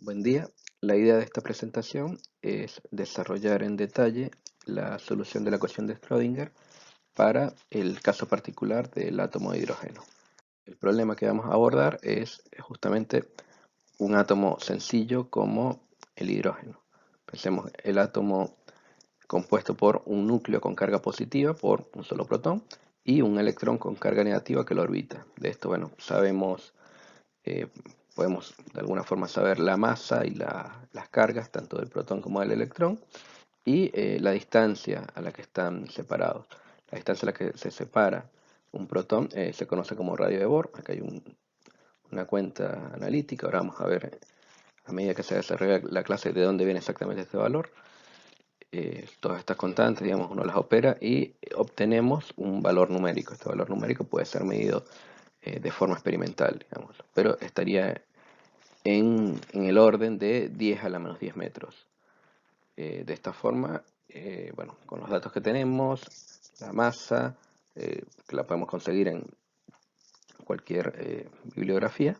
Buen día. La idea de esta presentación es desarrollar en detalle la solución de la ecuación de Schrödinger para el caso particular del átomo de hidrógeno. El problema que vamos a abordar es justamente un átomo sencillo como el hidrógeno. Pensemos el átomo compuesto por un núcleo con carga positiva por un solo protón y un electrón con carga negativa que lo orbita. De esto, bueno, sabemos eh, podemos de alguna forma saber la masa y las cargas tanto del protón como del electrón y la distancia a la que están separados. La distancia a la que se separa un protón se conoce como radio de Bohr. Acá hay una cuenta analítica. Ahora vamos a ver a medida que se desarrolla la clase de dónde viene exactamente este valor. Todas estas constantes, digamos, uno las opera y obtenemos un valor numérico. Este valor numérico puede ser medido de forma experimental, digamos, pero estaría en el orden de 10 a la menos 10 metros. De esta forma, bueno, con los datos que tenemos, la masa, que la podemos conseguir en cualquier bibliografía,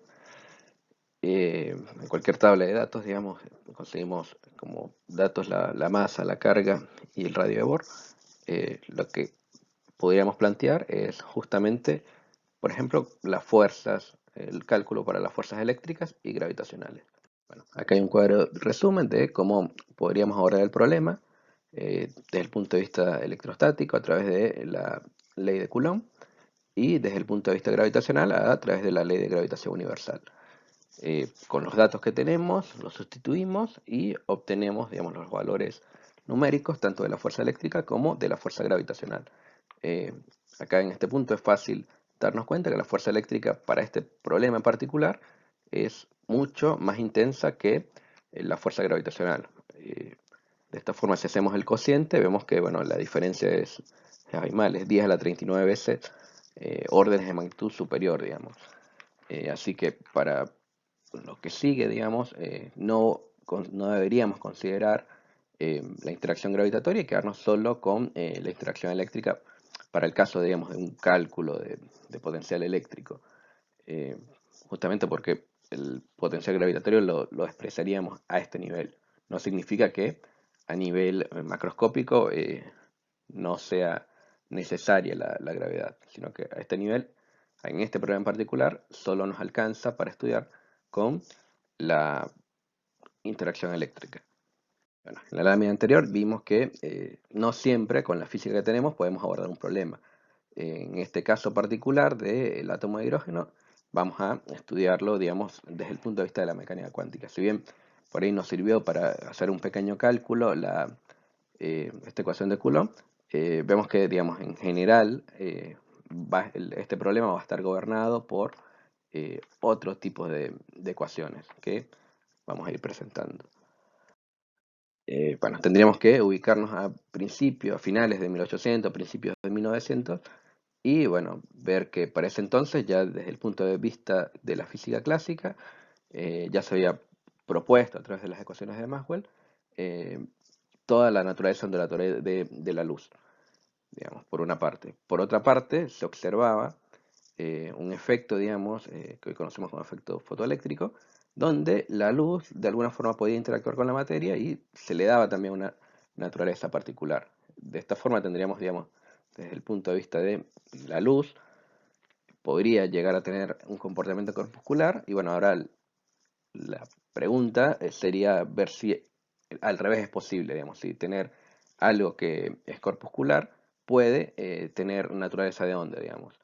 en cualquier tabla de datos, digamos, conseguimos como datos la masa, la carga y el radio de Bohr. Lo que podríamos plantear es justamente, por ejemplo, las fuerzas, el cálculo para las fuerzas eléctricas y gravitacionales. Bueno, acá hay un cuadro resumen de cómo podríamos abordar el problema desde el punto de vista electrostático a través de la ley de Coulomb y desde el punto de vista gravitacional a través de la ley de gravitación universal. Con los datos que tenemos, los sustituimos y obtenemos, digamos, los valores numéricos tanto de la fuerza eléctrica como de la fuerza gravitacional. Eh, Acá en este punto es fácil darnos cuenta que la fuerza eléctrica para este problema en particular es mucho más intensa que la fuerza gravitacional. De esta forma, si hacemos el cociente, vemos que bueno, la diferencia es abismal, es 10 a la 39 veces órdenes de magnitud superior, digamos. Así que para lo que sigue, digamos, no deberíamos considerar la interacción gravitatoria y quedarnos solo con la interacción eléctrica para el caso, digamos, de un cálculo de potencial eléctrico. Eh, Justamente porque el potencial gravitatorio lo expresaríamos a este nivel. No significa que a nivel macroscópico no sea necesaria la gravedad, sino que a este nivel, en este problema en particular, solo nos alcanza para estudiar con la interacción eléctrica. Bueno, en la lámina anterior vimos que no siempre con la física que tenemos podemos abordar un problema. En este caso particular del átomo de hidrógeno, vamos a estudiarlo, digamos, desde el punto de vista de la mecánica cuántica. Si bien por ahí nos sirvió para hacer un pequeño cálculo esta ecuación de Coulomb, vemos que, digamos, en general este problema va a estar gobernado por otros tipos de ecuaciones que vamos a ir presentando. Bueno, tendríamos que ubicarnos a principios, a finales de 1800, principios de 1900, y bueno, ver que para ese entonces, ya desde el punto de vista de la física clásica, ya se había propuesto a través de las ecuaciones de Maxwell eh, toda la naturaleza ondulatoria de la luz, digamos, por una parte. Por otra parte, se observaba un efecto, digamos, que hoy conocemos como efecto fotoeléctrico, donde la luz de alguna forma podía interactuar con la materia y se le daba también una naturaleza particular. De esta forma tendríamos, digamos, desde el punto de vista de la luz, podría llegar a tener un comportamiento corpuscular, y bueno, ahora la pregunta sería ver si al revés es posible, digamos, si tener algo que es corpuscular puede tener naturaleza de onda, digamos.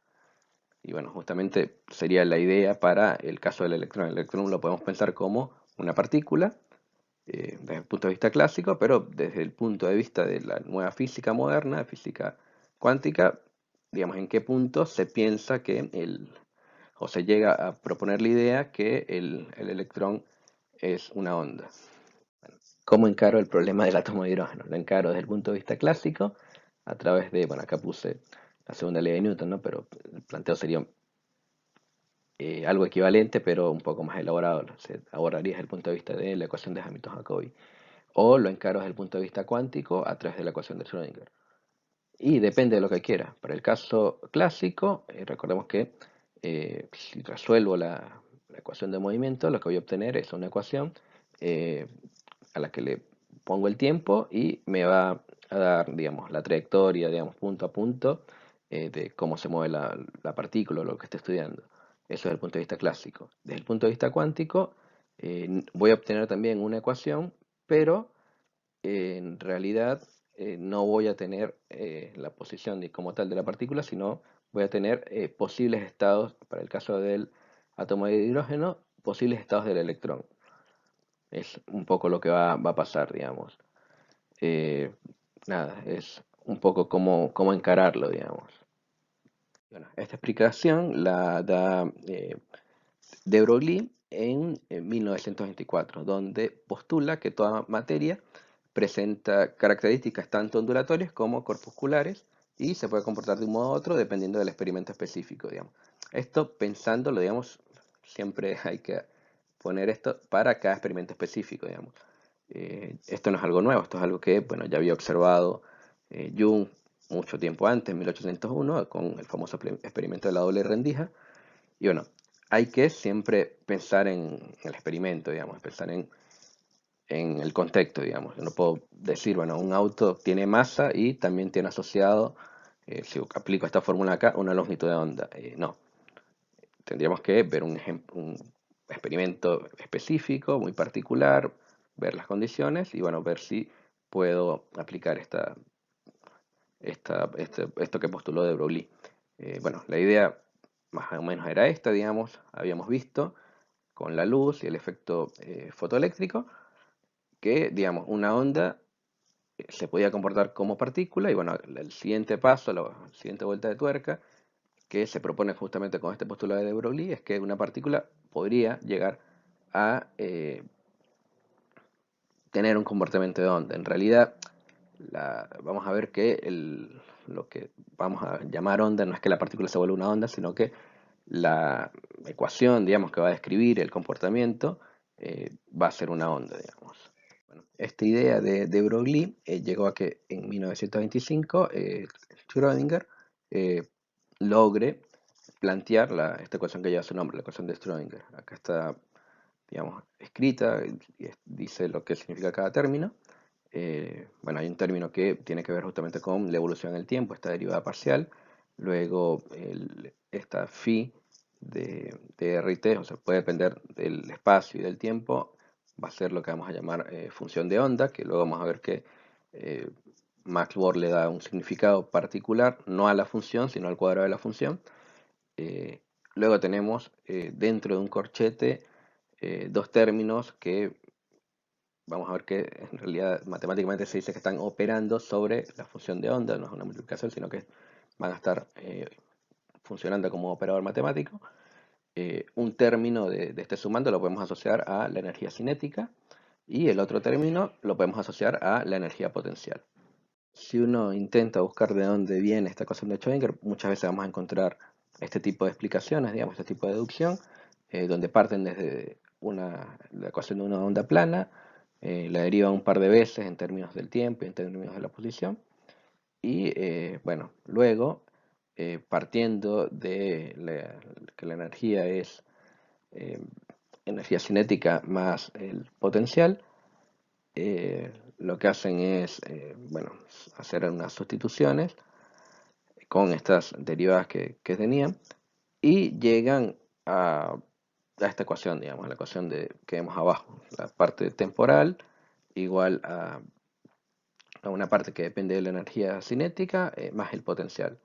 Y bueno, justamente sería la idea para el caso del electrón. El electrón lo podemos pensar como una partícula desde el punto de vista clásico, pero desde el punto de vista de la nueva física moderna, física cuántica, digamos, en qué punto se piensa que o se llega a proponer la idea que el electrón es una onda. ¿Cómo encaro el problema del átomo de hidrógeno? Lo encaro desde el punto de vista clásico, a través de, bueno, acá puse la segunda ley de Newton, ¿no? Pero el planteo sería algo equivalente, pero un poco más elaborado. Se abordaría desde el punto de vista de la ecuación de Hamilton-Jacobi. O lo encaro desde el punto de vista cuántico a través de la ecuación de Schrödinger. Y depende de lo que quiera. Para el caso clásico, recordemos que si resuelvo la ecuación de movimiento, lo que voy a obtener es una ecuación eh, a la que le pongo el tiempo y me va a dar, digamos, la trayectoria, digamos, punto a punto de cómo se mueve la partícula o lo que esté estudiando. Eso desde el punto de vista clásico. Desde el punto de vista cuántico, voy a obtener también una ecuación, pero en realidad no voy a tener la posición como tal de la partícula, sino voy a tener posibles estados, para el caso del átomo de hidrógeno, posibles estados del electrón. Es un poco lo que va a pasar, digamos. Eh, Nada, es un poco cómo encararlo, digamos. Bueno, esta explicación la da de Broglie en 1924, donde postula que toda materia presenta características tanto ondulatorias como corpusculares y se puede comportar de un modo u otro dependiendo del experimento específico, digamos. Esto pensándolo, digamos, siempre hay que poner esto para cada experimento específico, digamos. Esto no es algo nuevo, esto es algo que, bueno, ya había observado Jung mucho tiempo antes, en 1801, con el famoso experimento de la doble rendija. Y bueno, hay que siempre pensar en el experimento, digamos, pensar en el contexto, digamos. Yo no puedo decir, bueno, un auto tiene masa y también tiene asociado, si aplico esta fórmula acá, una longitud de onda. No, tendríamos que ver un experimento específico, muy particular, ver las condiciones y bueno, ver si puedo aplicar esto que postuló de Broglie. Bueno, la idea más o menos era esta, digamos, habíamos visto con la luz y el efecto fotoeléctrico que, digamos, una onda se podía comportar como partícula y bueno, el siguiente paso, la siguiente vuelta de tuerca que se propone justamente con este postulado de Broglie es que una partícula podría llegar a tener un comportamiento de onda. En realidad, vamos a ver que lo que vamos a llamar onda no es que la partícula se vuelva una onda, sino que la ecuación, digamos, que va a describir el comportamiento va a ser una onda, digamos. Bueno, esta idea de Broglie llegó a que en 1925 Schrödinger eh, logre plantear esta ecuación que lleva su nombre, la ecuación de Schrödinger. Acá está, digamos, escrita y dice lo que significa cada término. Bueno, hay un término que tiene que ver justamente con la evolución en el tiempo, esta derivada parcial. Luego, esta phi de RT, o sea, puede depender del espacio y del tiempo, va a ser lo que vamos a llamar función de onda, que luego vamos a ver que eh, Max Born le da un significado particular, no a la función, sino al cuadrado de la función. Eh, Luego tenemos dentro de un corchete dos términos que vamos a ver que en realidad matemáticamente se dice que están operando sobre la función de onda, no es una multiplicación, sino que van a estar funcionando como operador matemático. Un término de este sumando lo podemos asociar a la energía cinética y el otro término lo podemos asociar a la energía potencial. Si uno intenta buscar de dónde viene esta ecuación de Schrödinger, muchas veces vamos a encontrar este tipo de explicaciones, digamos, este tipo de deducción, donde parten desde la ecuación de una onda plana, la derivan un par de veces en términos del tiempo y en términos de la posición, y bueno, luego, partiendo de que la energía es eh, energía cinética más el potencial, lo que hacen es, bueno, hacer unas sustituciones con estas derivadas que tenían y llegan a esta ecuación, digamos, a la ecuación que vemos abajo, la parte temporal igual a una parte que depende de la energía cinética más el potencial.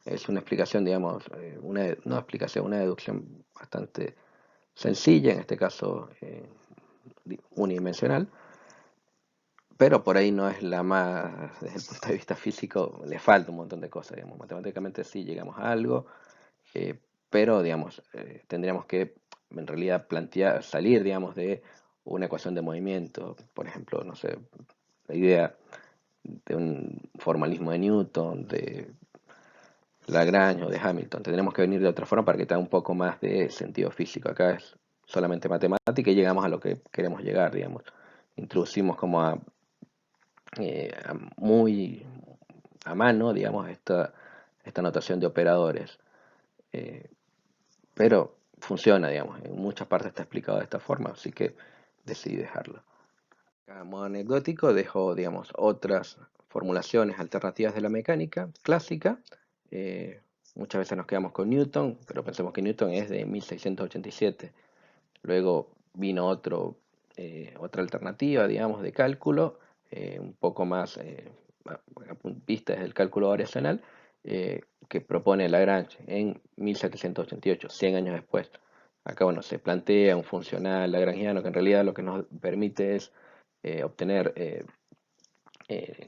Es una explicación, digamos, no explicación, una deducción bastante sencilla, en este caso unidimensional, pero por ahí no es la más, desde el punto de vista físico, le falta un montón de cosas, digamos. Matemáticamente sí llegamos a algo, eh, pero, digamos, tendríamos que en realidad salir, digamos, de una ecuación de movimiento, por ejemplo, no sé, la idea de un formalismo de Newton, de Lagrange o de Hamilton. Tendremos que venir de otra forma para que tenga un poco más de sentido físico. Acá es solamente matemática y llegamos a lo que queremos llegar, digamos. Introducimos como muy a mano, digamos, esta notación de operadores. Eh, pero funciona, digamos, en muchas partes está explicado de esta forma, así que decidí dejarlo. A modo anecdótico dejo, digamos, otras formulaciones alternativas de la mecánica clásica. Eh, Muchas veces nos quedamos con Newton, pero pensemos que Newton es de 1687. Luego vino otra alternativa, digamos, de cálculo, un poco más vista desde el cálculo variacional, que propone Lagrange en 1788, 100 años después. Acá, bueno, se plantea un funcional lagrangiano que en realidad lo que nos permite es obtener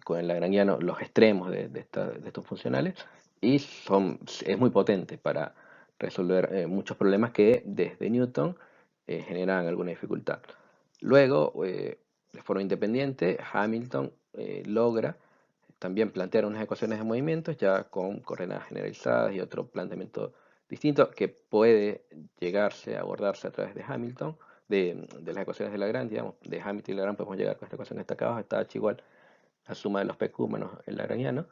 con el lagrangiano los extremos de estos funcionales y es muy potente para resolver muchos problemas que desde Newton generan alguna dificultad. Luego, de forma independiente, Hamilton logra también plantear unas ecuaciones de movimientos ya con coordenadas generalizadas y otro planteamiento distinto que puede llegarse a abordarse a través de Hamilton, de las ecuaciones de Lagrange, digamos, de Hamilton y Lagrange podemos llegar con esta ecuación que está acá abajo, está H igual la suma de los PQ menos el lagrangiano,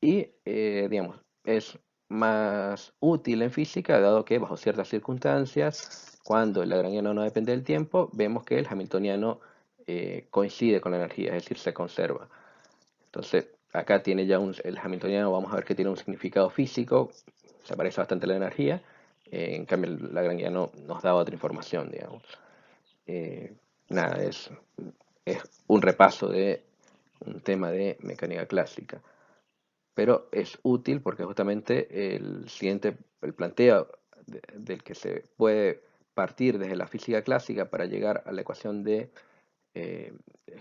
y digamos, es más útil en física dado que bajo ciertas circunstancias, cuando el lagrangiano no depende del tiempo, vemos que el hamiltoniano coincide con la energía, es decir, se conserva. Entonces, acá tiene ya el hamiltoniano, vamos a ver que tiene un significado físico, se parece bastante a la energía, en cambio el lagrangiano nos da otra información, digamos. Eh, Nada, es un repaso de un tema de mecánica clásica, pero es útil porque justamente el planteo del que se puede partir desde la física clásica para llegar a la ecuación de eh,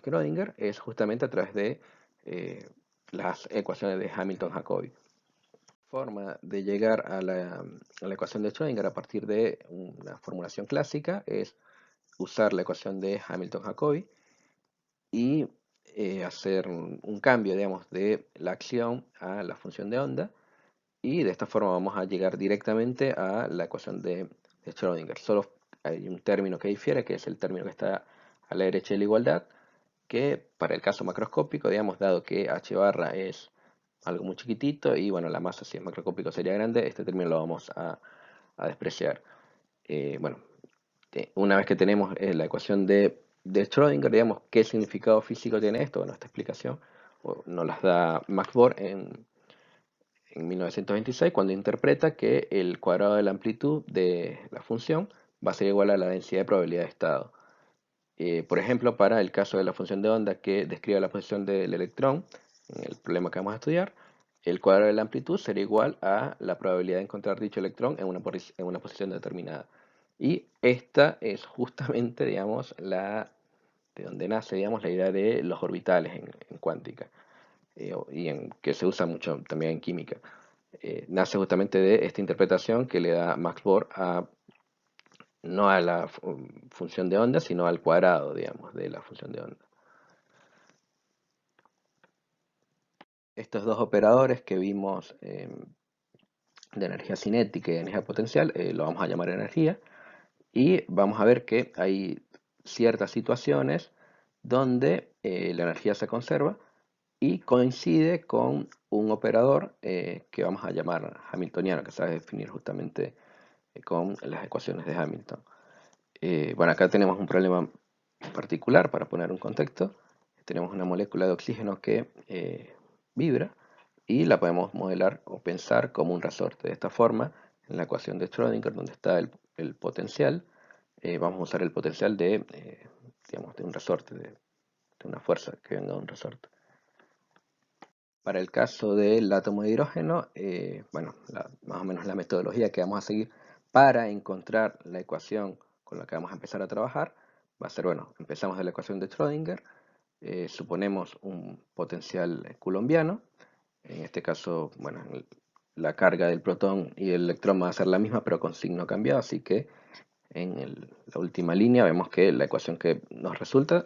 Schrödinger es justamente a través de eh, las ecuaciones de Hamilton-Jacobi. Forma de llegar a la ecuación de Schrödinger a partir de una formulación clásica es usar la ecuación de Hamilton-Jacobi y hacer un cambio, digamos, de la acción a la función de onda, y de esta forma vamos a llegar directamente a la ecuación de Schrödinger. Solo hay un término que difiere, que es el término que está a la derecha de la igualdad, que para el caso macroscópico, digamos, dado que h barra es algo muy chiquitito y bueno, la masa si es macroscópico sería grande, este término lo vamos a despreciar. Bueno, una vez que tenemos la ecuación de Schrödinger, digamos, ¿qué significado físico tiene esto? Bueno, esta explicación nos las da Max Born en 1926 cuando interpreta que el cuadrado de la amplitud de la función va a ser igual a la densidad de probabilidad de estado. Por ejemplo, para el caso de la función de onda que describe la posición del electrón, en el problema que vamos a estudiar, el cuadrado de la amplitud será igual a la probabilidad de encontrar dicho electrón en una posición determinada. Y esta es justamente, digamos, de donde nace, digamos, la idea de los orbitales en cuántica, que se usa mucho también en química. Nace justamente de esta interpretación que le da Max Born no a la función de onda, sino al cuadrado, digamos, de la función de onda. Estos dos operadores que vimos de energía cinética y de energía potencial, lo vamos a llamar energía, y vamos a ver que hay ciertas situaciones donde la energía se conserva y coincide con un operador que vamos a llamar hamiltoniano, que se va a definir justamente con las ecuaciones de Hamilton. Bueno, acá tenemos un problema particular para poner un contexto. Tenemos una molécula de oxígeno que vibra y la podemos modelar o pensar como un resorte. De esta forma, en la ecuación de Schrödinger, donde está el potencial, vamos a usar el potencial digamos, de un resorte, de una fuerza que venga de un resorte. Para el caso del átomo de hidrógeno, bueno, más o menos la metodología que vamos a seguir para encontrar la ecuación con la que vamos a empezar a trabajar va a ser, bueno, empezamos de la ecuación de Schrödinger, suponemos un potencial coulombiano, en este caso, bueno, la carga del protón y el electrón va a ser la misma pero con signo cambiado, así que la última línea vemos que la ecuación que nos resulta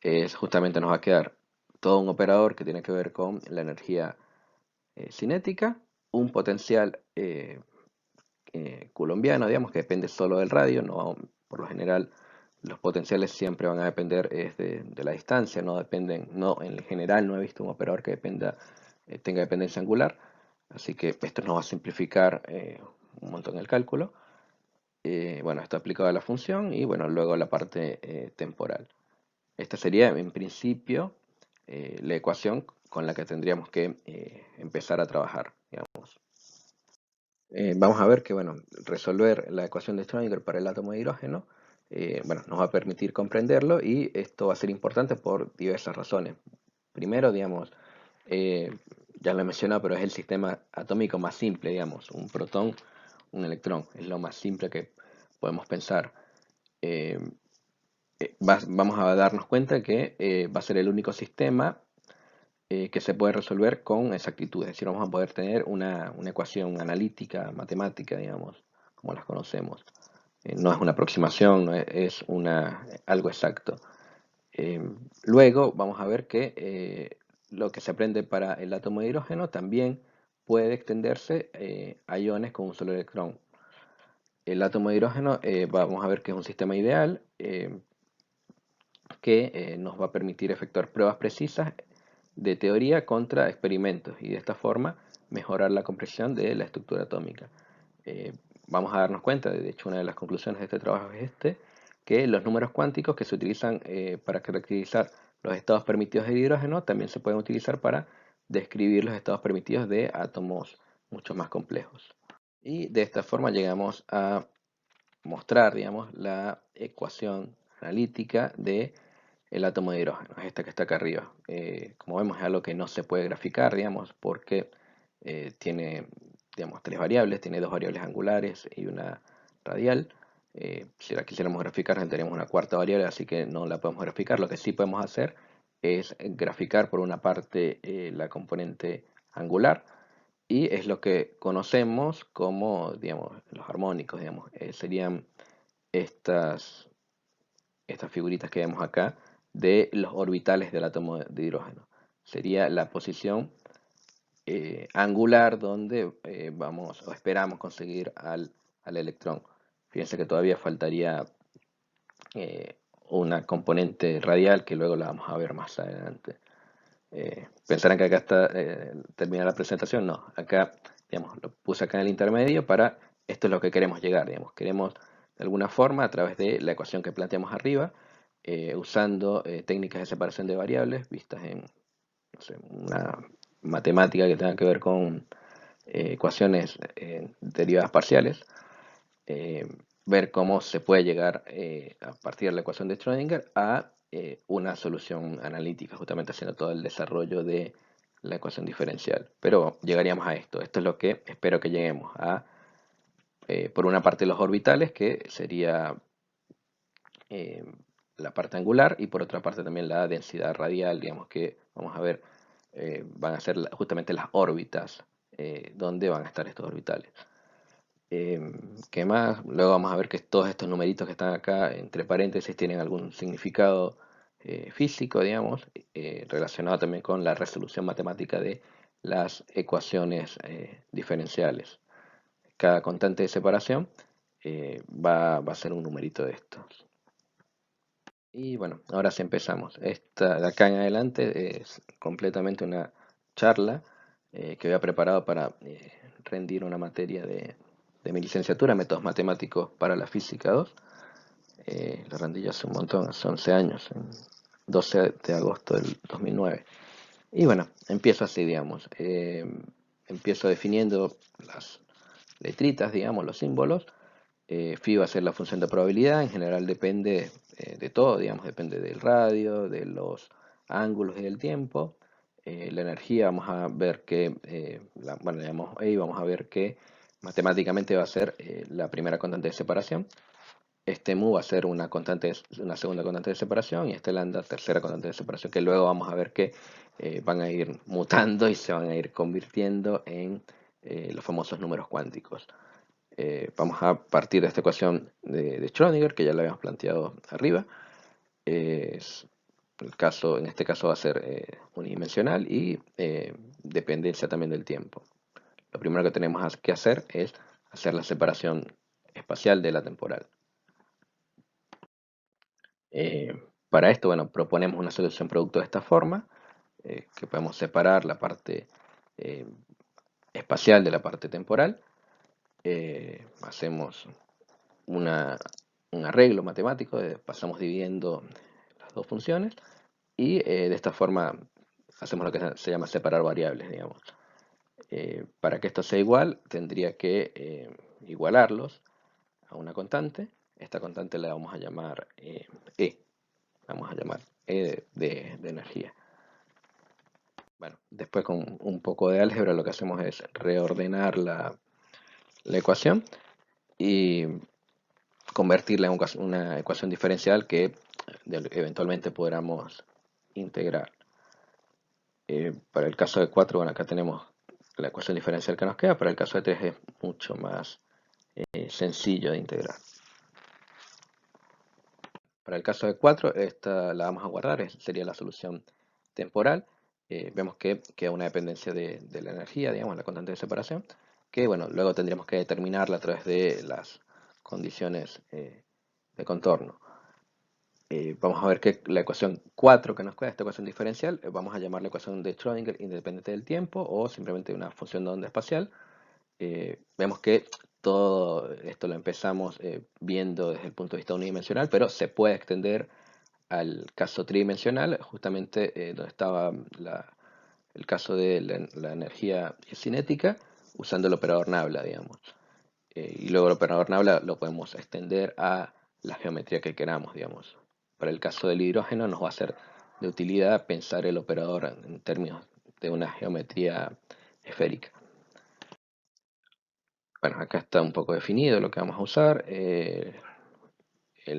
es justamente nos va a quedar todo un operador que tiene que ver con la energía cinética, un potencial coulombiano, digamos, que depende solo del radio, no, por lo general los potenciales siempre van a depender de la distancia, no dependen, no, en general no he visto un operador que tenga dependencia angular, así que esto nos va a simplificar un montón el cálculo. Bueno, esto aplicado a la función y bueno, luego la parte temporal. Esta sería en principio la ecuación con la que tendríamos que empezar a trabajar, digamos. Vamos a ver que, bueno, resolver la ecuación de Schrödinger para el átomo de hidrógeno, bueno, nos va a permitir comprenderlo y esto va a ser importante por diversas razones. Primero, digamos, eh, ya lo he mencionado, pero es el sistema atómico más simple, digamos, un protón, un electrón, es lo más simple que podemos pensar. Eh, Vamos a darnos cuenta que va a ser el único sistema que se puede resolver con exactitud, es decir, vamos a poder tener una ecuación analítica, matemática, digamos, como las conocemos. No es una aproximación, no es algo exacto. Eh, Luego vamos a ver que lo que se aprende para el átomo de hidrógeno también puede extenderse a iones con un solo electrón. El átomo de hidrógeno vamos a ver que es un sistema ideal que nos va a permitir efectuar pruebas precisas de teoría contra experimentos y de esta forma mejorar la comprensión de la estructura atómica. Eh, Vamos a darnos cuenta, de hecho una de las conclusiones de este trabajo es que los números cuánticos que se utilizan para caracterizar los estados permitidos de hidrógeno también se pueden utilizar para describir los estados permitidos de átomos mucho más complejos. Y de esta forma llegamos a mostrar, digamos, la ecuación analítica de el átomo de hidrógeno, es esta que está acá arriba. Como vemos es algo que no se puede graficar, digamos, porque tiene, digamos, tres variables, tiene dos variables angulares y una radial. Si la quisiéramos graficar, tendríamos una cuarta variable, así que no la podemos graficar. Lo que sí podemos hacer es graficar por una parte la componente angular, y es lo que conocemos como, digamos, los armónicos, digamos, serían estas, estas figuritas que vemos acá de los orbitales del átomo de hidrógeno. Sería la posición angular donde vamos o esperamos conseguir al electrón. Fíjense que todavía faltaría eh, una componente radial que luego la vamos a ver más adelante. Pensarán que acá está termina la presentación, no, acá digamos, lo puse acá en el intermedio para esto es lo que queremos llegar, digamos, queremos de alguna forma a través de la ecuación que planteamos arriba, usando técnicas de separación de variables vistas en no sé, una matemática que tenga que ver con ecuaciones derivadas parciales, eh, ver cómo se puede llegar a partir de la ecuación de Schrödinger a una solución analítica, justamente haciendo todo el desarrollo de la ecuación diferencial. Pero llegaríamos a esto. Esto es lo que espero que lleguemos a, por una parte, los orbitales, que sería eh, la parte angular, y por otra parte también la densidad radial, digamos que vamos a ver, van a ser justamente las órbitas donde van a estar estos orbitales. ¿Qué más? Luego vamos a ver que todos estos numeritos que están acá entre paréntesis tienen algún significado físico, digamos, relacionado también con la resolución matemática de las ecuaciones diferenciales. Cada constante de separación va a ser un numerito de estos. Y bueno, ahora sí empezamos. Esta de acá en adelante es completamente una charla que había preparado para rendir una materia de mi licenciatura, Métodos Matemáticos para la Física 2. La rendí ya hace un montón, hace 11 años, en 12 de agosto del 2009. Y bueno, empiezo así, digamos. Empiezo definiendo las letritas, digamos, los símbolos. Phi va a ser la función de probabilidad, en general depende de todo, digamos, depende del radio, de los ángulos y del tiempo. La energía, vamos a ver que, bueno, le llamamos A, vamos a ver que matemáticamente va a ser la primera constante de separación. Este mu va a ser una segunda constante de separación y este lambda tercera constante de separación, que luego vamos a ver que van a ir mutando y se van a ir convirtiendo en los famosos números cuánticos. Vamos a partir de esta ecuación de Schrödinger, que ya la habíamos planteado arriba. Es en este caso va a ser unidimensional y dependencia también del tiempo. Lo primero que tenemos que hacer es hacer la separación espacial de la temporal. Para esto, bueno, proponemos una solución producto de esta forma, que podemos separar la parte espacial de la parte temporal. Hacemos un arreglo matemático, pasamos dividiendo las dos funciones y de esta forma hacemos lo que se llama separar variables, digamos. Para que esto sea igual, tendría que igualarlos a una constante. Esta constante la vamos a llamar E. Vamos a llamar E de energía. Bueno, después con un poco de álgebra lo que hacemos es reordenar la ecuación y convertirla en una ecuación diferencial que eventualmente podamos integrar. Para el caso de 4, bueno, acá tenemos la ecuación diferencial que nos queda. Para el caso de 3 es mucho más sencillo de integrar. Para el caso de 4, esta la vamos a guardar, sería la solución temporal. Vemos que queda una dependencia de la energía, digamos, la constante de separación, que bueno, luego tendríamos que determinarla a través de las condiciones de contorno. Vamos a ver que la ecuación 4 que nos queda, esta ecuación diferencial, vamos a llamarla ecuación de Schrödinger independiente del tiempo o simplemente una función de onda espacial. Vemos que todo esto lo empezamos viendo desde el punto de vista unidimensional, pero se puede extender al caso tridimensional, justamente donde estaba el caso de la energía cinética, usando el operador Nabla, digamos. Y luego el operador Nabla lo podemos extender a la geometría que queramos, digamos. Para el caso del hidrógeno nos va a ser de utilidad pensar el operador en términos de una geometría esférica. Bueno, acá está un poco definido lo que vamos a usar. El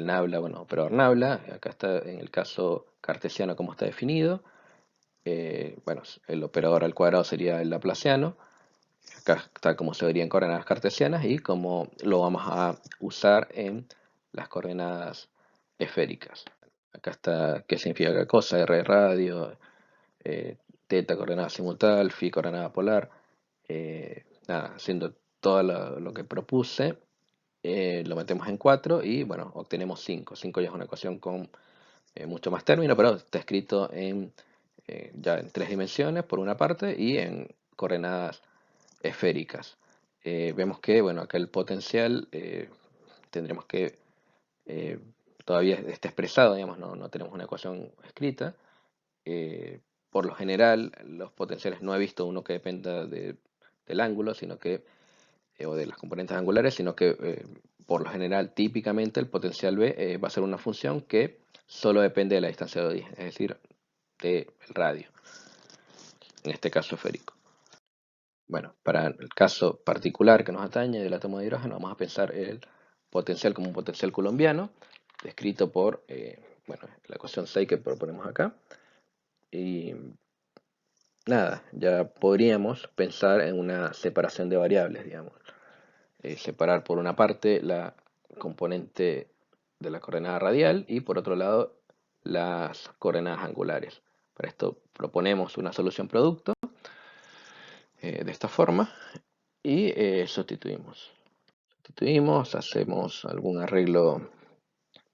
Nabla, bueno, operador Nabla. Acá está en el caso cartesiano como está definido. Bueno, el operador al cuadrado sería el laplaciano. Acá está como se vería en coordenadas cartesianas y como lo vamos a usar en las coordenadas esféricas. Acá está qué significa cada cosa, r radio, teta coordenada simultal, phi coordenada polar. Nada, haciendo todo lo que propuse, lo metemos en 4 y bueno, obtenemos 5. 5 ya es una ecuación con mucho más término, pero está escrito ya en 3 dimensiones por una parte y en coordenadas esféricas. Vemos que, bueno, acá el potencial tendremos que eh, todavía está expresado, digamos, no tenemos una ecuación escrita. Por lo general, los potenciales no he visto uno que dependa del ángulo, sino que, o de las componentes angulares, sino que por lo general, típicamente, el potencial B va a ser una función que solo depende de la distancia de origen, es decir, del radio, en este caso esférico. Bueno, para el caso particular que nos atañe del átomo de hidrógeno, vamos a pensar el potencial como un potencial coulombiano, descrito por bueno, la ecuación 6 que proponemos acá. Y nada, ya podríamos pensar en una separación de variables, digamos. Separar por una parte la componente de la coordenada radial y por otro lado las coordenadas angulares. Para esto proponemos una solución producto de esta forma y sustituimos, hacemos algún arreglo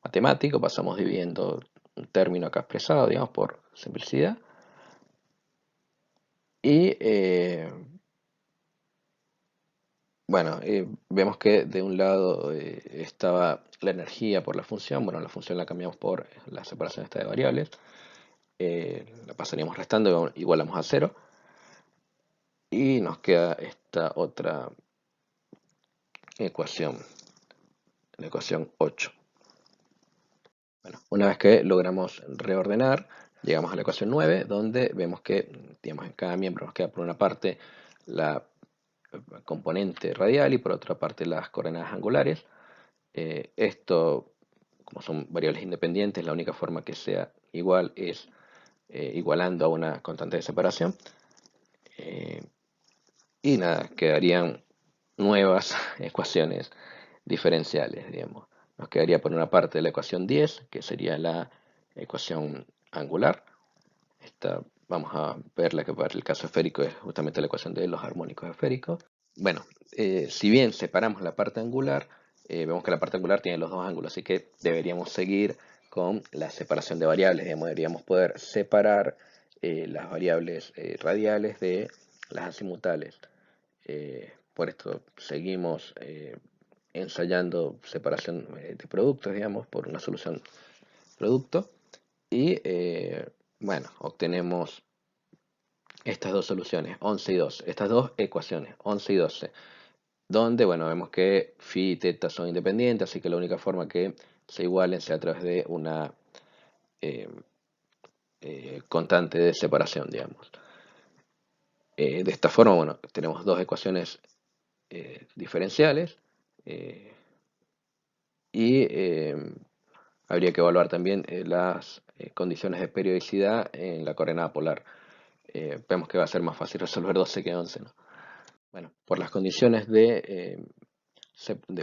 matemático, pasamos dividiendo un término acá expresado, digamos, por simplicidad. Y bueno, vemos que de un lado estaba la energía por la función, bueno, la función la cambiamos por la separación esta de variables, la pasaríamos restando, igualamos a 0, y nos queda esta otra ecuación, la ecuación 8. Bueno, una vez que logramos reordenar, llegamos a la ecuación 9, donde vemos que, digamos, en cada miembro nos queda por una parte la componente radial y por otra parte las coordenadas angulares. Esto, como son variables independientes, la única forma que sea igual es igualando a una constante de separación. Y nada, quedarían nuevas ecuaciones diferenciales, digamos. Nos quedaría por una parte la ecuación 10, que sería la ecuación angular. Esta vamos a ver la que para el caso esférico es justamente la ecuación de los armónicos esféricos. Bueno, si bien separamos la parte angular, vemos que la parte angular tiene los dos ángulos, así que deberíamos seguir con la separación de variables. Digamos, deberíamos poder separar las variables radiales de las azimutales. Por esto seguimos ensayando separación de productos, digamos, por una solución producto. Y bueno, obtenemos estas dos soluciones, 11 y 12, estas dos ecuaciones, 11 y 12, donde, bueno, vemos que phi y teta son independientes, así que la única forma que se igualen sea a través de una eh, constante de separación, digamos. De esta forma, bueno, tenemos dos ecuaciones diferenciales eh, y habría que evaluar también las condiciones de periodicidad en la coordenada polar. Vemos que va a ser más fácil resolver 12 que 11, ¿no? Bueno, por las condiciones de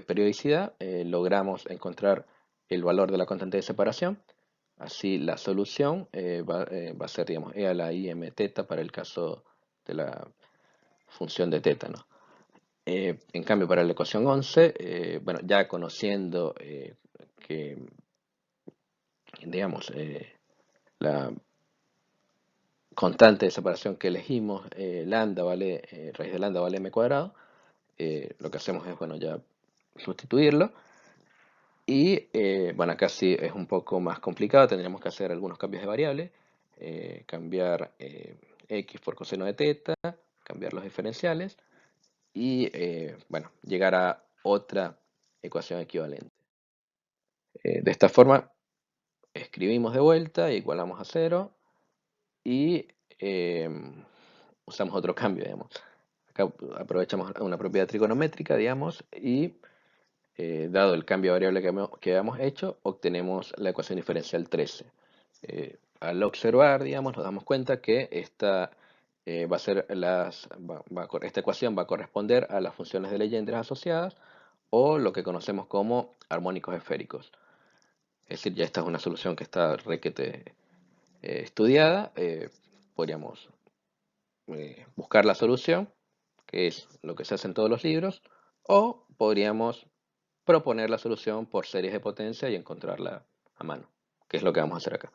periodicidad logramos encontrar el valor de la constante de separación. Así la solución va a ser, digamos, e a la i m teta para el caso de la función de teta, ¿no? En cambio, para la ecuación 11, bueno, ya conociendo que, digamos, la constante de separación que elegimos, lambda vale, raíz de lambda vale m cuadrado, lo que hacemos es, bueno, ya sustituirlo. Y bueno, acá sí es un poco más complicado, tendríamos que hacer algunos cambios de variable, cambiar x por coseno de teta, cambiar los diferenciales y bueno, llegar a otra ecuación equivalente. De esta forma, escribimos de vuelta, igualamos a 0 y eh, usamos otro cambio, digamos. Acá aprovechamos una propiedad trigonométrica, digamos, y dado el cambio de variable que habíamos hecho, obtenemos la ecuación diferencial 13. Al observar, digamos, nos damos cuenta que esta, va a ser esta ecuación va a corresponder a las funciones de Legendre asociadas o lo que conocemos como armónicos esféricos. Es decir, ya esta es una solución que está requete estudiada. Podríamos buscar la solución, que es lo que se hace en todos los libros, o podríamos proponer la solución por series de potencia y encontrarla a mano, que es lo que vamos a hacer acá,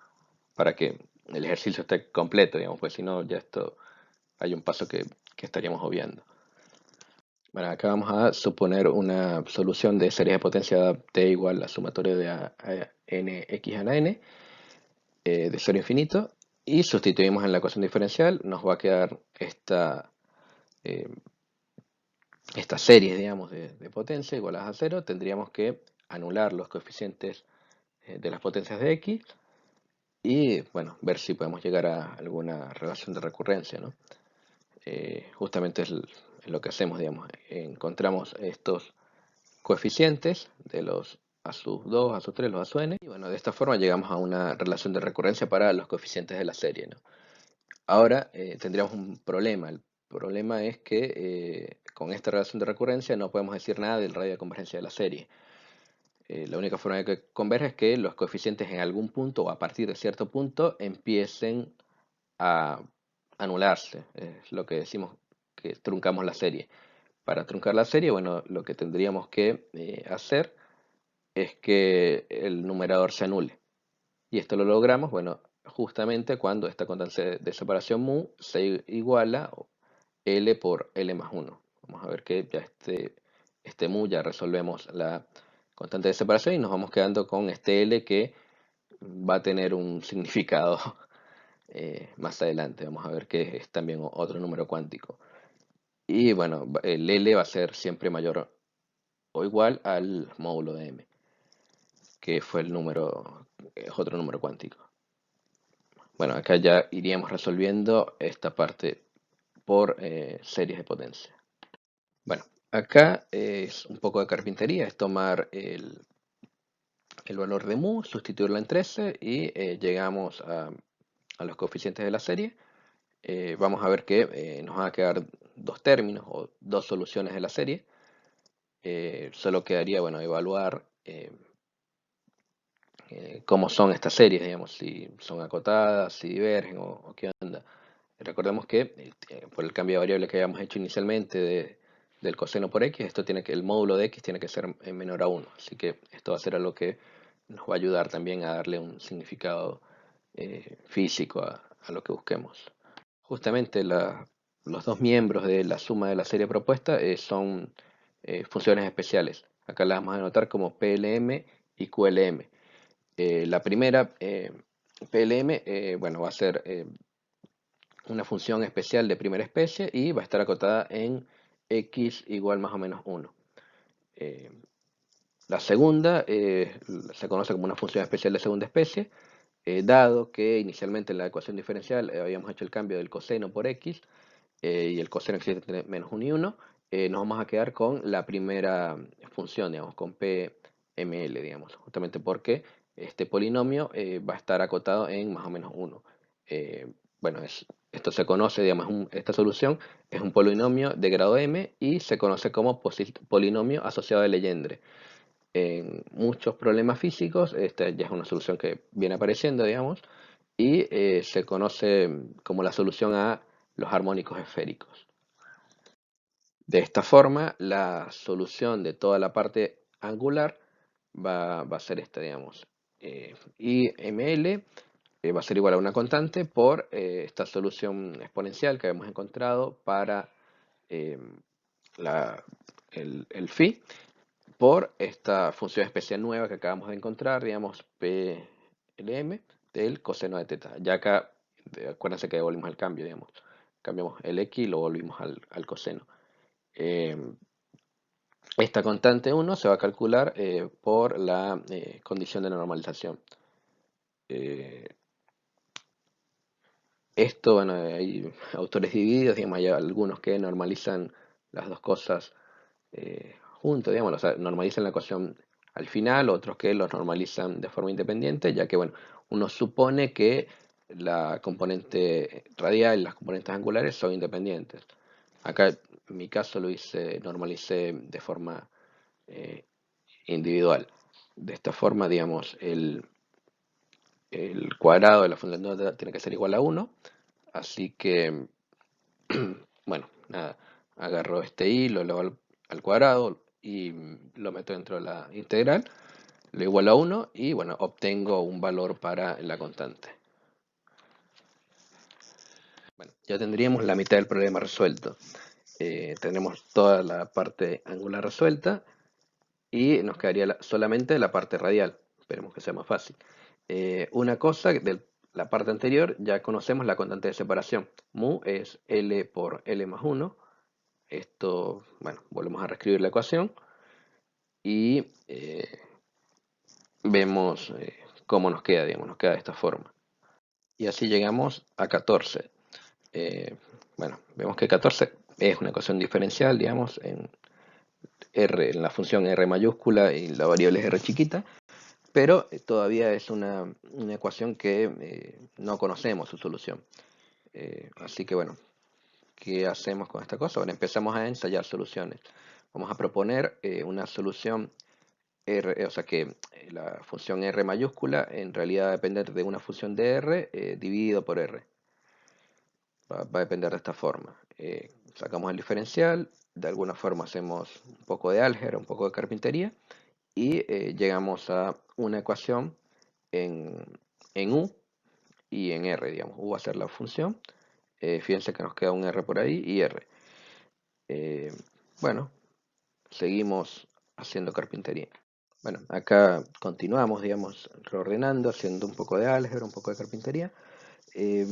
para que el ejercicio esté completo, digamos, pues si no, ya esto hay un paso que estaríamos obviando. Bueno, acá vamos a suponer una solución de series de potencia t igual a sumatorio de n x a la n, de 0 a infinito, y sustituimos en la ecuación diferencial, nos va a quedar eh, esta serie, digamos, de potencia igualadas a 0. Tendríamos que anular los coeficientes de las potencias de x y, bueno, ver si podemos llegar a alguna relación de recurrencia, ¿no? Justamente es lo que hacemos, digamos, encontramos estos coeficientes de los a sub 2, a sub 3, los a sub n, y bueno, de esta forma llegamos a una relación de recurrencia para los coeficientes de la serie, ¿no? Ahora tendríamos un problema. El problema es que con esta relación de recurrencia no podemos decir nada del radio de convergencia de la serie. La única forma de que converja es que los coeficientes en algún punto o a partir de cierto punto empiecen a anularse. Es lo que decimos que truncamos la serie. Para truncar la serie, bueno, lo que tendríamos que hacer es que el numerador se anule. Y esto lo logramos, bueno, justamente cuando esta constante de separación mu se iguala a L por L más 1. Vamos a ver que ya este mu ya resolvemos la constante de separación y nos vamos quedando con este L que va a tener un significado más adelante. Vamos a ver que es también otro número cuántico. Y bueno, el L va a ser siempre mayor o igual al módulo de M, que fue el número, es otro número cuántico. Bueno, acá ya iríamos resolviendo esta parte por series de potencia. Bueno, acá es un poco de carpintería, es tomar el valor de mu, sustituirlo en 13 y llegamos a los coeficientes de la serie. Vamos a ver que nos van a quedar dos términos o dos soluciones de la serie. Solo quedaría, bueno, evaluar cómo son estas series, digamos, si son acotadas, si divergen o qué onda. Recordemos que por el cambio de variable que habíamos hecho inicialmente del coseno por x, el módulo de x tiene que ser menor a 1. Así que esto va a ser algo que nos va a ayudar también a darle un significado físico a lo que busquemos. Justamente los dos miembros de la suma de la serie propuesta son funciones especiales. Acá las vamos a anotar como PLM y QLM. La primera, PLM, bueno, va a ser una función especial de primera especie y va a estar acotada en x igual más o menos 1. Eh, la segunda se conoce como una función especial de segunda especie, dado que inicialmente en la ecuación diferencial habíamos hecho el cambio del coseno por x, y el coseno existe entre menos 1 y 1, nos vamos a quedar con la primera función, digamos, con PML, digamos, justamente porque este polinomio va a estar acotado en más o menos 1. Eh, bueno, esto se conoce, digamos, esta solución es un polinomio de grado m y se conoce como polinomio asociado de Legendre. En muchos problemas físicos, esta ya es una solución que viene apareciendo, digamos, y se conoce como la solución a los armónicos esféricos. De esta forma, la solución de toda la parte angular va a ser esta, digamos. IML va a ser igual a una constante por esta solución exponencial que hemos encontrado para eh, el phi, por esta función especial nueva que acabamos de encontrar, digamos, PLM del coseno de teta. Ya acá, acuérdense que devolvimos el cambio, digamos. Cambiamos el x y lo volvimos al coseno. Eh, Esta constante 1 se va a calcular por la condición de normalización. Eh, Esto, bueno, hay autores divididos, digamos, hay algunos que normalizan las dos cosas juntos, digamos, o sea, normalizan la ecuación al final, otros que los normalizan de forma independiente, ya que, bueno, uno supone que la componente radial y las componentes angulares son independientes. Acá, en mi caso, normalicé de forma eh, individual. De esta forma, digamos, el cuadrado de la función de onda tiene que ser igual a 1, así que, bueno, nada, agarro este i, lo elevo al cuadrado y lo meto dentro de la integral, lo igualo a 1 y, bueno, obtengo un valor para la constante. Bueno, ya tendríamos la mitad del problema resuelto. Tenemos toda la parte angular resuelta y nos quedaría solamente la parte radial. Esperemos que sea más fácil. Una cosa de la parte anterior, ya conocemos la constante de separación. Mu es L por L más 1. Esto, bueno, volvemos a reescribir la ecuación y vemos cómo nos queda, digamos, nos queda de esta forma. Y así llegamos a 14. Bueno, vemos que 14 es una ecuación diferencial, digamos, en la función R mayúscula y la variable es R chiquita, pero todavía es una ecuación que no conocemos su solución. Así que bueno, ¿qué hacemos con esta cosa? Bueno, empezamos a ensayar soluciones. Vamos a proponer una solución R, o sea que la función R mayúscula en realidad va a depender de una función de R dividido por R. Va a depender de esta forma. Sacamos el diferencial, de alguna forma hacemos un poco de álgebra, un poco de carpintería y llegamos a una ecuación en, en U y en R, digamos. U va a ser la función. Fíjense que nos queda un R por ahí y R. Eh, bueno, seguimos haciendo carpintería. Bueno, acá continuamos, digamos, reordenando, haciendo un poco de álgebra, un poco de carpintería. Eh,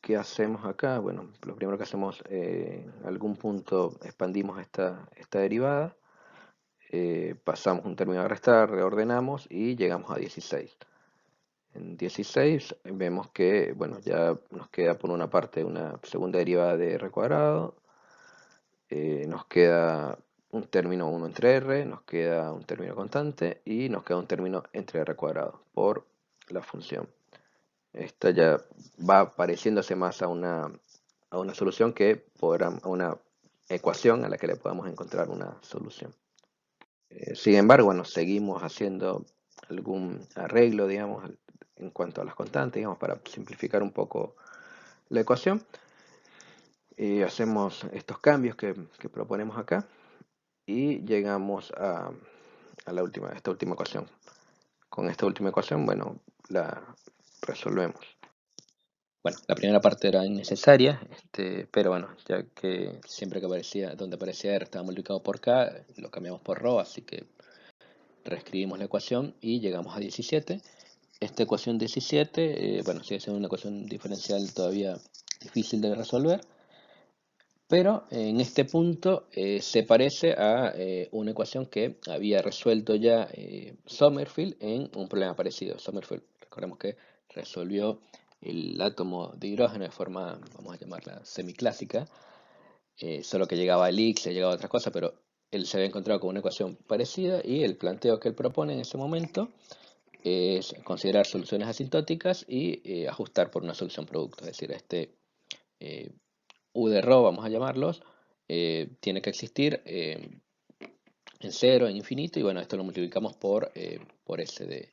¿Qué hacemos acá? Bueno, lo primero que hacemos, en algún punto expandimos esta derivada, pasamos un término a restar, reordenamos y llegamos a 16. En 16 vemos que, bueno, ya nos queda por una parte una segunda derivada de r cuadrado, nos queda un término 1 entre r, nos queda un término constante y nos queda un término entre r cuadrado por la función. Esta ya va pareciéndose más a una solución que a una ecuación a la que le podamos encontrar una solución. Sin embargo, bueno, seguimos haciendo algún arreglo, digamos, en cuanto a las constantes, digamos, para simplificar un poco la ecuación. Hacemos estos cambios que proponemos acá y llegamos a esta última ecuación. Con esta última ecuación, bueno, la resolvemos. Bueno, la primera parte era innecesaria, pero bueno, ya que siempre que aparecía, donde aparecía R estaba multiplicado por K, lo cambiamos por ρ, así que reescribimos la ecuación y llegamos a 17. Esta ecuación 17, bueno, sigue siendo una ecuación diferencial todavía difícil de resolver, pero en este punto se parece a una ecuación que había resuelto ya Sommerfeld en un problema parecido. Sommerfeld, recordemos que resolvió el átomo de hidrógeno de forma, vamos a llamarla semiclásica, solo que llegaba a Higgs, llegaba a otras cosas, pero él se había encontrado con una ecuación parecida y el planteo que él propone en ese momento es considerar soluciones asintóticas y ajustar por una solución producto, es decir, eh, U de ρ, vamos a llamarlos, tiene que existir en cero, en infinito, y bueno, esto lo multiplicamos por S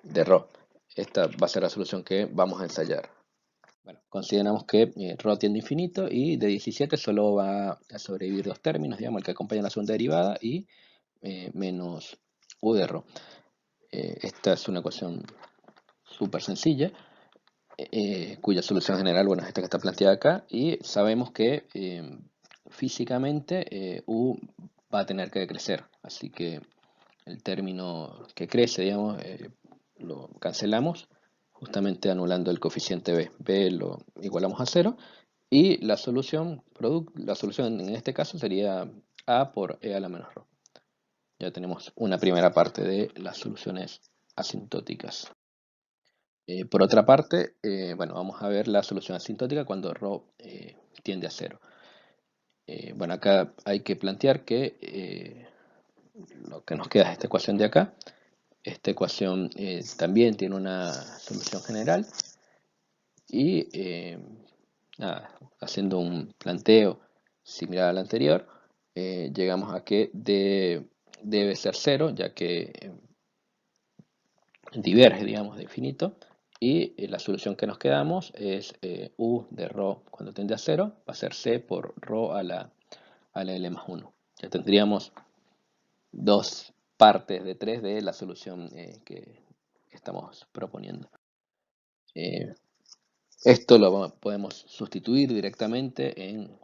de ρ. Esta va a ser la solución que vamos a ensayar. Bueno, consideramos que ρ tiende a infinito y de 17 solo va a sobrevivir dos términos, digamos, el que acompaña la segunda derivada y menos U de ρ. Esta es una ecuación súper sencilla, cuya solución general, bueno, es esta que está planteada acá, y sabemos que físicamente U va a tener que crecer, así que el término que crece, digamos, lo cancelamos, justamente anulando el coeficiente B. B lo igualamos a cero, y la solución en este caso sería A por E a la menos ρ. Ya tenemos una primera parte de las soluciones asintóticas. Por otra parte, bueno, vamos a ver la solución asintótica cuando ρ tiende a cero. Bueno, acá hay que plantear que lo que nos queda es esta ecuación de acá. Esta ecuación también tiene una solución general y nada, haciendo un planteo similar al anterior, llegamos a que debe ser cero, ya que diverge, digamos, de infinito. Y la solución que nos quedamos es U de ρ cuando tiende a 0 va a ser C por ρ a la L más 1. Ya tendríamos dos partes de 3 de la solución que estamos proponiendo. Esto lo podemos sustituir directamente en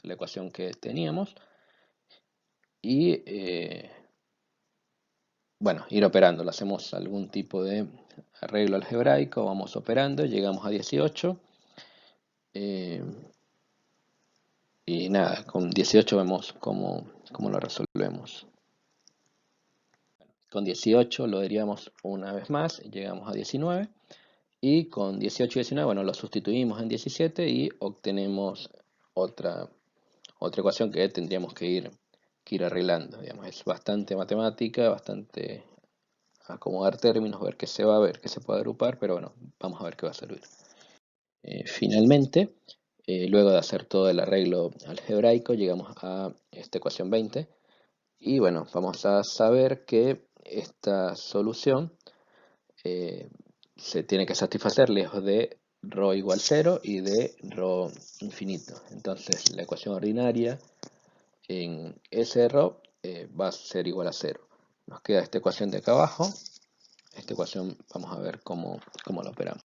la ecuación que teníamos y bueno, ir operando. Hacemos algún tipo de arreglo algebraico, vamos operando, llegamos a 18 y nada, con 18 vemos cómo lo resolvemos. Con 18 lo diríamos una vez más, llegamos a 19 y con 18 y 19, bueno, lo sustituimos en 17 y obtenemos otra ecuación que tendríamos que ir arreglando. Digamos. Es bastante matemática, bastante acomodar términos, ver qué se va a ver, qué se puede agrupar, pero bueno, vamos a ver qué va a servir. Finalmente, luego de hacer todo el arreglo algebraico, llegamos a esta ecuación 20 y bueno, vamos a saber que esta solución se tiene que satisfacer lejos de ρ igual 0 y de ρ infinito. Entonces la ecuación ordinaria en S de ρ va a ser igual a 0. Nos queda esta ecuación de acá abajo. Esta ecuación vamos a ver cómo la operamos.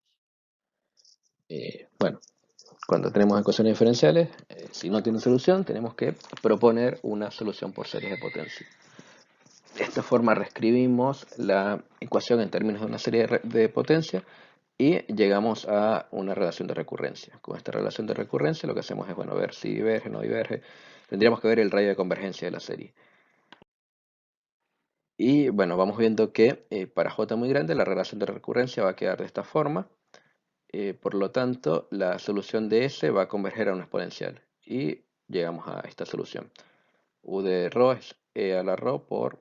Bueno, cuando tenemos ecuaciones diferenciales, si no tiene solución, tenemos que proponer una solución por series de potencia. De esta forma reescribimos la ecuación en términos de una serie de potencia y llegamos a una relación de recurrencia. Con esta relación de recurrencia lo que hacemos es, bueno, ver si diverge o no diverge. Tendríamos que ver el radio de convergencia de la serie. Y bueno, vamos viendo que para J muy grande la relación de recurrencia va a quedar de esta forma. Por lo tanto, la solución de S va a converger a una exponencial. Y llegamos a esta solución. U de ρ es E a la ρ por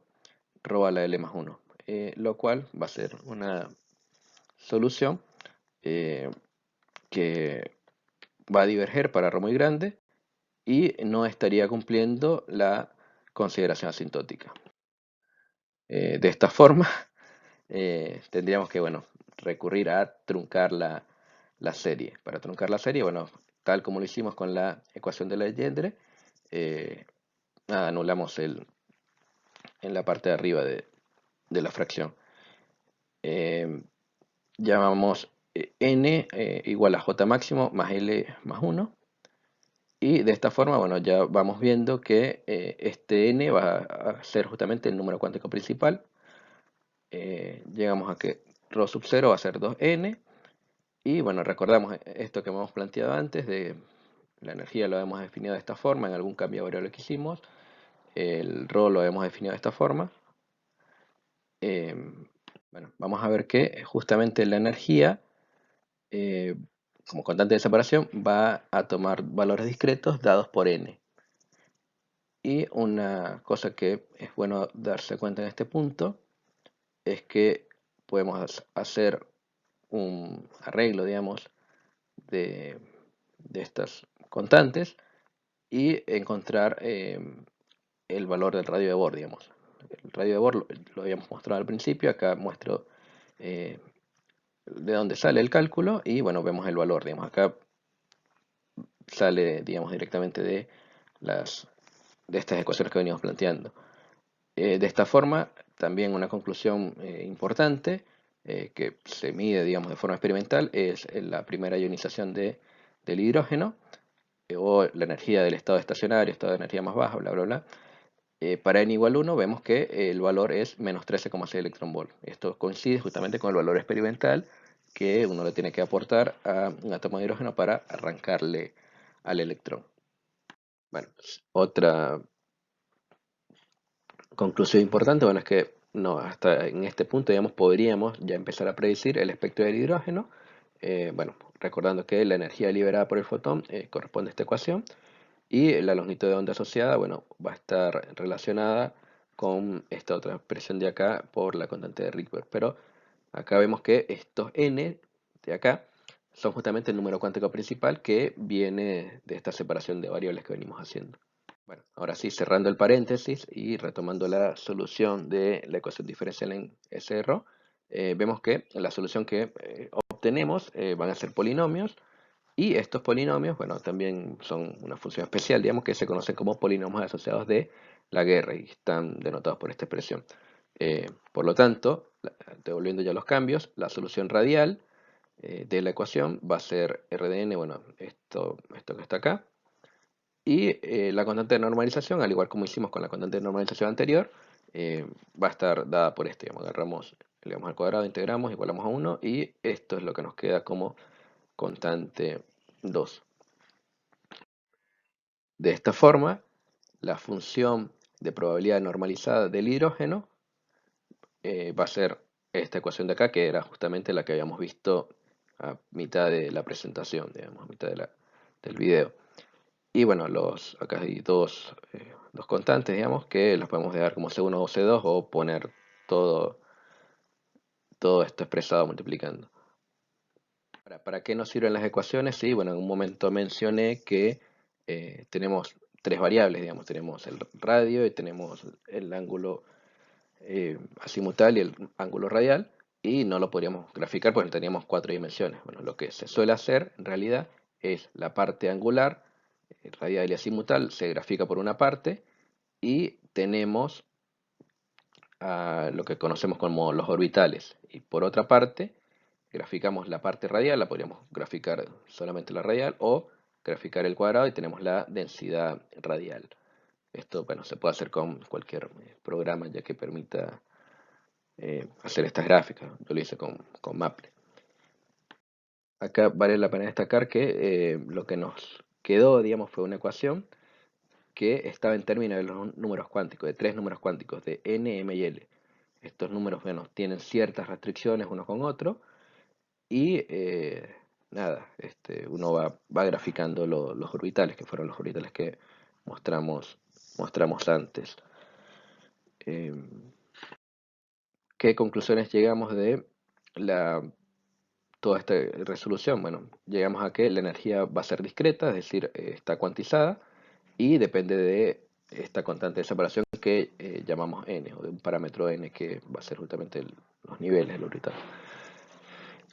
ρ a la L más 1. Lo cual va a ser una solución que va a diverger para ρ muy grande y no estaría cumpliendo la consideración asintótica. De esta forma, tendríamos que, bueno, recurrir a truncar la serie. Para truncar la serie, bueno, tal como lo hicimos con la ecuación de Legendre, anulamos en la parte de arriba de la fracción. Llamamos n igual a j máximo más l más 1. Y de esta forma, bueno, ya vamos viendo que este n va a ser justamente el número cuántico principal. Llegamos a que ρ sub 0 va a ser 2n. Y bueno, recordamos esto que hemos planteado antes, de la energía lo hemos definido de esta forma, en algún cambio de variable que hicimos. El ρ lo hemos definido de esta forma. Bueno, vamos a ver que justamente la energía, como constante de separación, va a tomar valores discretos dados por n. Y una cosa que es bueno darse cuenta en este punto es que podemos hacer un arreglo, digamos, de estas constantes y encontrar el valor del radio de Bohr, digamos. El radio de Bohr lo habíamos mostrado al principio, acá muestro eh, de dónde sale el cálculo y bueno, vemos el valor, digamos, acá sale, digamos, directamente de estas ecuaciones que venimos planteando. De esta forma, también una conclusión importante que se mide, digamos, de forma experimental es la primera ionización del hidrógeno o la energía del estado estacionario, estado de energía más baja, bla, bla, bla. Para n igual 1 vemos que el valor es menos 13,6 electronvolt. Esto coincide justamente con el valor experimental que uno le tiene que aportar a un átomo de hidrógeno para arrancarle al electrón. Bueno, otra conclusión importante, bueno, es que no, hasta en este punto, digamos, podríamos ya empezar a predecir el espectro del hidrógeno. Bueno, recordando que la energía liberada por el fotón corresponde a esta ecuación y la longitud de onda asociada, bueno, va a estar relacionada con esta otra expresión de acá por la constante de Rydberg. Pero acá vemos que estos n de acá son justamente el número cuántico principal que viene de esta separación de variables que venimos haciendo. Bueno, ahora sí, cerrando el paréntesis y retomando la solución de la ecuación diferencial en SRO, vemos que la solución que obtenemos van a ser polinomios y estos polinomios, bueno, también son una función especial, digamos, que se conocen como polinomios asociados de Laguerre y están denotados por esta expresión. Por lo tanto, devolviendo ya los cambios, la solución radial de la ecuación va a ser RdN, bueno, esto que está acá, y la constante de normalización, al igual como hicimos con la constante de normalización anterior, va a estar dada por este. Digamos, agarramos, elevamos al cuadrado, integramos, igualamos a 1 y esto es lo que nos queda como constante 2. De esta forma, la función de probabilidad normalizada del hidrógeno va a ser esta ecuación de acá, que era justamente la que habíamos visto a mitad de la presentación, digamos, a mitad del video. Y bueno, acá hay dos constantes, digamos, que las podemos dejar como C1 o C2 o poner todo, todo esto expresado multiplicando. ¿Para qué nos sirven las ecuaciones? Sí, bueno, en un momento mencioné que tenemos tres variables, digamos, tenemos el radio y tenemos el ángulo azimutal y el ángulo radial, y no lo podríamos graficar porque teníamos cuatro dimensiones. Bueno, lo que se suele hacer en realidad es la parte angular, radial y azimutal, se grafica por una parte, y tenemos lo que conocemos como los orbitales. Y por otra parte, graficamos la parte radial, la podríamos graficar solamente la radial, o graficar el cuadrado y tenemos la densidad radial. Esto, bueno, se puede hacer con cualquier programa ya que permita hacer estas gráficas. Yo lo hice con Maple. Acá vale la pena destacar que lo que nos quedó, digamos, fue una ecuación que estaba en términos de los números cuánticos, de tres números cuánticos, de n, m y l. Estos números, bueno, tienen ciertas restricciones unos con otros y nada, uno va graficando los orbitales, que fueron los orbitales que mostramos antes. ¿Qué conclusiones llegamos de toda esta resolución? Bueno, llegamos a que la energía va a ser discreta, es decir, está cuantizada y depende de esta constante de separación que llamamos n, o de un parámetro n que va a ser justamente los niveles del orbital.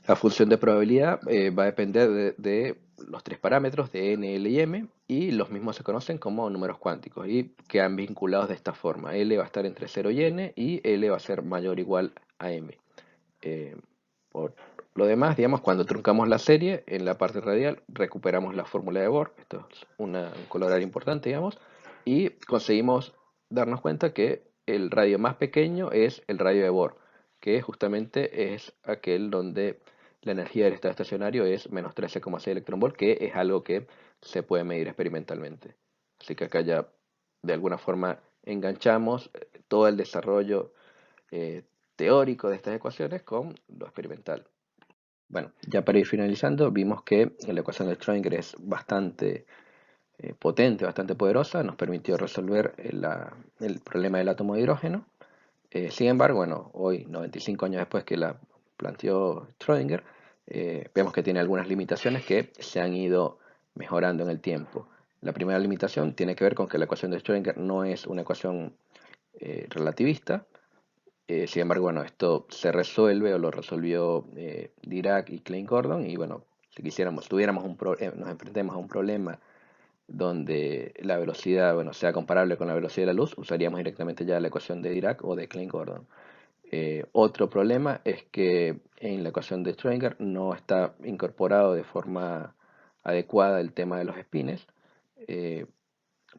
La función de probabilidad va a depender de los tres parámetros de n, l y m, y los mismos se conocen como números cuánticos y quedan vinculados de esta forma. L va a estar entre 0 y n y L va a ser mayor o igual a m. Por Lo demás, digamos, cuando truncamos la serie, en la parte radial recuperamos la fórmula de Bohr, esto es un color importante, digamos, y conseguimos darnos cuenta que el radio más pequeño es el radio de Bohr, que justamente es aquel donde la energía del estado estacionario es menos 13,6 electronvolt, que es algo que se puede medir experimentalmente. Así que acá ya de alguna forma enganchamos todo el desarrollo eh, teórico de estas ecuaciones con lo experimental. Bueno, ya para ir finalizando, vimos que la ecuación de Schrödinger es bastante potente, bastante poderosa, nos permitió resolver el problema del átomo de hidrógeno. Sin embargo, bueno, hoy, 95 años después que la planteó Schrödinger, vemos que tiene algunas limitaciones que se han ido mejorando en el tiempo. La primera limitación tiene que ver con que la ecuación de Schrödinger no es una ecuación relativista. Sin embargo, bueno, esto se resuelve o lo resolvió Dirac y Klein Gordon y bueno, si quisiéramos, nos enfrentemos a un problema donde la velocidad, bueno, sea comparable con la velocidad de la luz, usaríamos directamente ya la ecuación de Dirac o de Klein Gordon. Otro problema es que en la ecuación de Schrödinger no está incorporado de forma adecuada el tema de los espines. Eh,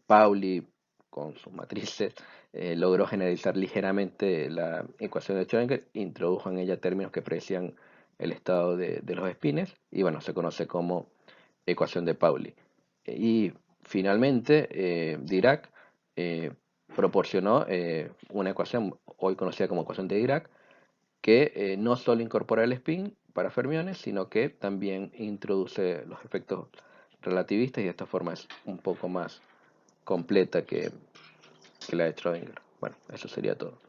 Pauli, con sus matrices, logró generalizar ligeramente la ecuación de Schrödinger, introdujo en ella términos que predecían el estado de los espines, y bueno, se conoce como ecuación de Pauli. Y finalmente, Dirac eh, proporcionó una ecuación hoy conocida como ecuación de Dirac, que no solo incorpora el spin para fermiones, sino que también introduce los efectos relativistas y de esta forma es un poco más completa que la de Schrödinger. Bueno, eso sería todo.